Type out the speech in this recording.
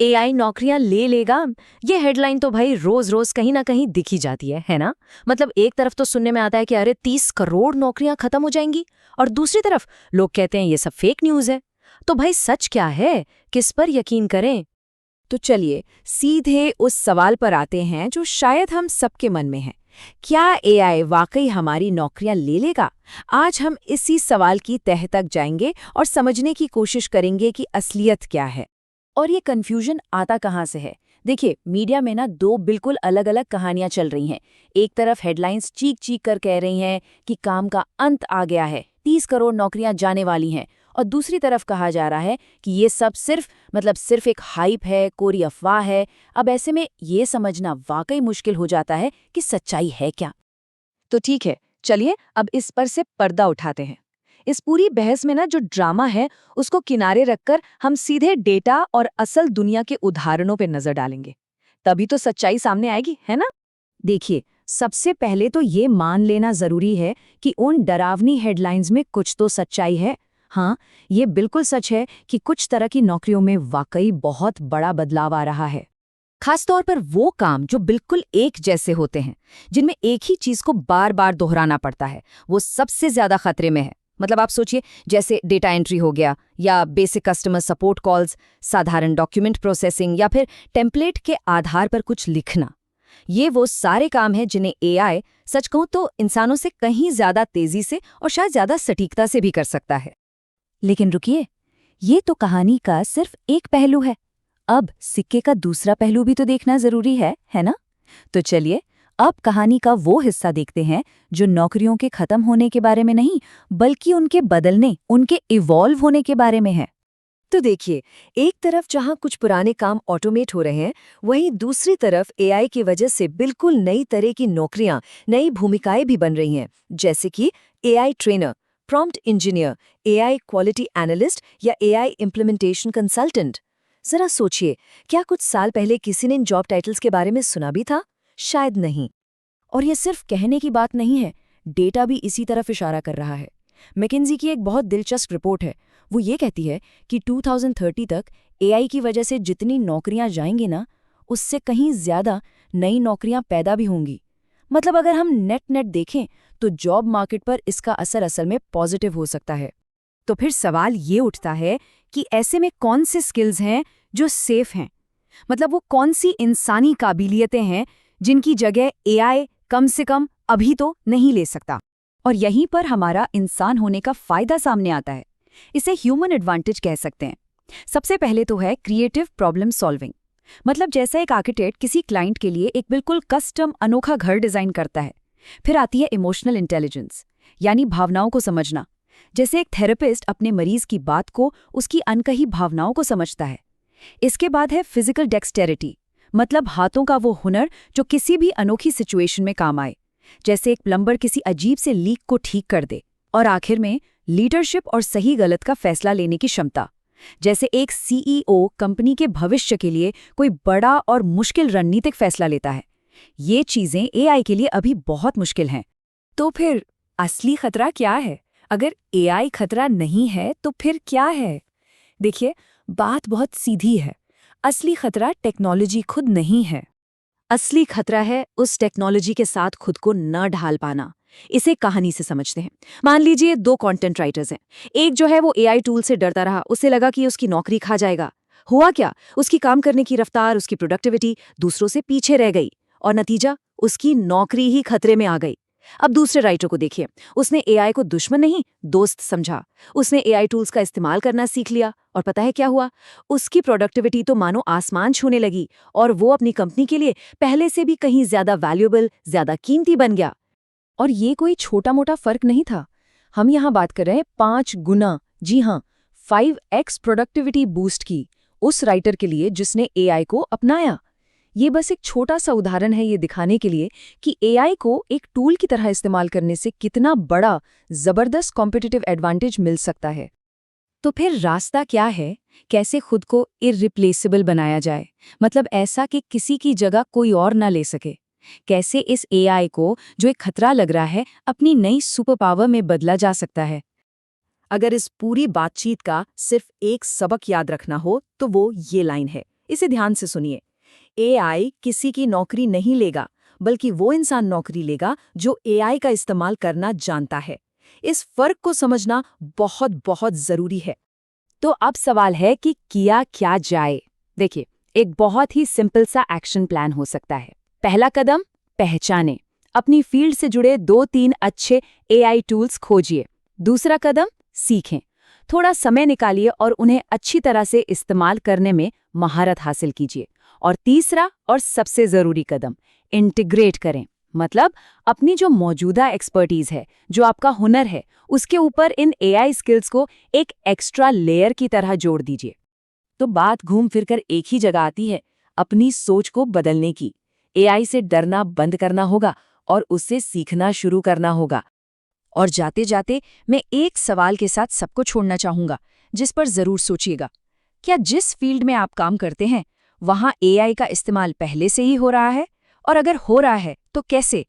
AI नौकरियां ले लेगा, ये हेडलाइन तो भाई रोज रोज कहीं ना कहीं दिखी जाती है ना। मतलब एक तरफ तो सुनने में आता है कि अरे 30 करोड़ नौकरियां खत्म हो जाएंगी, और दूसरी तरफ लोग कहते हैं ये सब फेक न्यूज है। तो भाई सच क्या है, किस पर यकीन करें? तो चलिए सीधे उस सवाल पर आते हैं जो शायद हम सबके मन में है। क्या एआई वाकई हमारी नौकरियां ले लेगा? आज हम इसी सवाल की तह तक जाएंगे और समझने की कोशिश करेंगे कि असलियत क्या है। और ये कंफ्यूजन आता कहाँ से है? देखिए, मीडिया में ना दो बिल्कुल अलग अलग कहानियां चल रही हैं। एक तरफ हेडलाइंस चीख चीख कर कह रही हैं कि काम का अंत आ गया है, 30 करोड़ नौकरियां जाने वाली हैं, और दूसरी तरफ कहा जा रहा है कि ये सब सिर्फ एक हाइप है, कोरी अफवाह है। अब ऐसे में ये समझना वाकई मुश्किल हो जाता है कि सच्चाई है क्या। तो ठीक है, चलिए अब इस पर से पर्दा उठाते हैं। इस पूरी बहस में ना जो ड्रामा है उसको किनारे रखकर हम सीधे डेटा और असल दुनिया के उदाहरणों पर नजर डालेंगे। तभी तो सच्चाई सामने आएगी, है ना? देखिए, सबसे पहले तो ये मान लेना जरूरी है कि उन डरावनी हेडलाइंस में कुछ तो सच्चाई है। हाँ, ये बिल्कुल सच है कि कुछ तरह की नौकरियों में वाकई बहुत बड़ा बदलाव आ रहा है। खासतौर पर वो काम जो बिल्कुल एक जैसे होते हैं, जिनमें एक ही चीज को बार बार दोहराना पड़ता है, वो सबसे ज्यादा खतरे में है। मतलब आप सोचिए, जैसे डेटा एंट्री हो गया, या बेसिक कस्टमर सपोर्ट कॉल्स, साधारण डॉक्यूमेंट प्रोसेसिंग, या फिर टेम्पलेट के आधार पर कुछ लिखना। ये वो सारे काम हैं जिन्हें एआई, सच कहूं तो इंसानों से कहीं ज्यादा तेजी से और शायद ज्यादा सटीकता से भी कर सकता है। लेकिन रुकिए, ये तो कहानी का सिर्फ एक पहलू है। अब सिक्के का दूसरा पहलू भी तो देखना जरूरी है ना? तो चलिए अब कहानी का वो हिस्सा देखते हैं जो नौकरियों के खत्म होने के बारे में नहीं, बल्कि उनके बदलने, उनके इवॉल्व होने के बारे में है। तो देखिए, एक तरफ जहां कुछ पुराने काम ऑटोमेट हो रहे हैं, वहीं दूसरी तरफ एआई की वजह से बिल्कुल नई तरह की नौकरियां, नई भूमिकाएं भी बन रही हैं, जैसे कि AI trainer, prompt engineer, AI quality analyst या एआई इम्प्लीमेंटेशन कंसल्टेंट। जरा सोचिए, क्या कुछ साल पहले किसी ने इन जॉब टाइटल्स के बारे में सुना भी था? शायद नहीं। और ये सिर्फ कहने की बात नहीं है, डेटा भी इसी तरफ इशारा कर रहा है। मैकिन्जी की एक बहुत दिलचस्प रिपोर्ट है। वो ये कहती है कि 2030 तक एआई की वजह से जितनी नौकरियां जाएंगी ना, उससे कहीं ज्यादा नई नौकरियां पैदा भी होंगी। मतलब अगर हम नेट देखें तो जॉब मार्केट पर इसका असर असल में पॉजिटिव हो सकता है। तो फिर सवाल ये उठता है कि ऐसे में कौन से स्किल्स हैं जो सेफ हैं? मतलब वो कौन सी इंसानी काबिलियतें हैं जिनकी जगह एआई कम से कम अभी तो नहीं ले सकता? और यहीं पर हमारा इंसान होने का फायदा सामने आता है। इसे ह्यूमन एडवांटेज कह सकते हैं। सबसे पहले तो है क्रिएटिव प्रॉब्लम सॉल्विंग। मतलब जैसा एक आर्किटेक्ट किसी क्लाइंट के लिए एक बिल्कुल कस्टम अनोखा घर डिजाइन करता है। फिर आती है इमोशनल इंटेलिजेंस, यानी भावनाओं को समझना। जैसे एक थेरेपिस्ट अपने मरीज की बात को, उसकी अनकही भावनाओं को समझता है। इसके बाद है फिजिकल डेक्सटेरिटी, मतलब हाथों का वो हुनर जो किसी भी अनोखी सिचुएशन में काम आए, जैसे एक प्लम्बर किसी अजीब से लीक को ठीक कर दे। और आखिर में लीडरशिप और सही गलत का फैसला लेने की क्षमता, जैसे एक सीईओ कंपनी के भविष्य के लिए कोई बड़ा और मुश्किल रणनीतिक फैसला लेता है। ये चीजें एआई के लिए अभी बहुत मुश्किल हैं। तो फिर असली खतरा क्या है? अगर एआई खतरा नहीं है तो फिर क्या है? देखिए, बात बहुत सीधी है। असली खतरा टेक्नोलॉजी खुद नहीं है। असली खतरा है उस टेक्नोलॉजी के साथ खुद को न ढाल पाना। इसे कहानी से समझते हैं। मान लीजिए दो कंटेंट राइटर्स हैं। एक जो है वो एआई टूल से डरता रहा, उसे लगा कि उसकी नौकरी खा जाएगा। हुआ क्या? उसकी काम करने की रफ्तार, उसकी प्रोडक्टिविटी दूसरों से पीछे रह गई, और नतीजा उसकी नौकरी ही खतरे में आ गई। अब दूसरे राइटर को देखिए, उसने एआई को दुश्मन नहीं, दोस्त समझा। उसने एआई टूल्स का इस्तेमाल करना सीख लिया, और पता है क्या हुआ? उसकी प्रोडक्टिविटी तो मानो आसमान छूने लगी, और वो अपनी कंपनी के लिए पहले से भी कहीं ज्यादा वैल्यूएबल, ज्यादा कीमती बन गया। और ये कोई छोटा मोटा फर्क नहीं था। हम यहाँ बात कर रहे हैं 5 गुना, जी हाँ, 5x प्रोडक्टिविटी बूस्ट की उस राइटर के लिए जिसने एआई को अपनाया। ये बस एक छोटा सा उदाहरण है ये दिखाने के लिए कि एआई को एक टूल की तरह इस्तेमाल करने से कितना बड़ा, जबरदस्त कॉम्पिटिटिव एडवांटेज मिल सकता है। तो फिर रास्ता क्या है? कैसे खुद को इररिप्लेसेबल बनाया जाए? मतलब ऐसा कि किसी की जगह कोई और ना ले सके। कैसे इस एआई को, जो एक खतरा लग रहा है, अपनी नई सुपर पावर में बदला जा सकता है? अगर इस पूरी बातचीत का सिर्फ एक सबक याद रखना हो तो वो ये लाइन है इसे ध्यान से सुनिए। एआई किसी की नौकरी नहीं लेगा, बल्कि वो इंसान नौकरी लेगा जो एआई का इस्तेमाल करना जानता है। इस फर्क को समझना बहुत बहुत जरूरी है। तो अब सवाल है कि किया क्या जाए। देखिए, एक बहुत ही सिंपल सा एक्शन प्लान हो सकता है। पहला कदम, पहचानें। अपनी फील्ड से जुड़े 2-3 अच्छे एआई टूल्स खोजिए। दूसरा कदम, सीखें। थोड़ा समय निकालिए और उन्हें अच्छी तरह से इस्तेमाल करने में महारत हासिल कीजिए। और तीसरा और सबसे ज़रूरी कदम, इंटीग्रेट करें। मतलब अपनी जो मौजूदा एक्सपर्टीज है, जो आपका हुनर है, उसके ऊपर इन एआई स्किल्स को एक एक्स्ट्रा लेयर की तरह जोड़ दीजिए। तो बात घूम फिरकर एक ही जगह आती है, अपनी सोच को बदलने की। एआई से डरना बंद करना होगा और उससे सीखना शुरू करना होगा। और जाते जाते मैं एक सवाल के साथ सबको छोड़ना चाहूंगा, जिस पर जरूर सोचिएगा। क्या जिस फील्ड में आप काम करते हैं, वहां एआई का इस्तेमाल पहले से ही हो रहा है? और अगर हो रहा है, तो कैसे?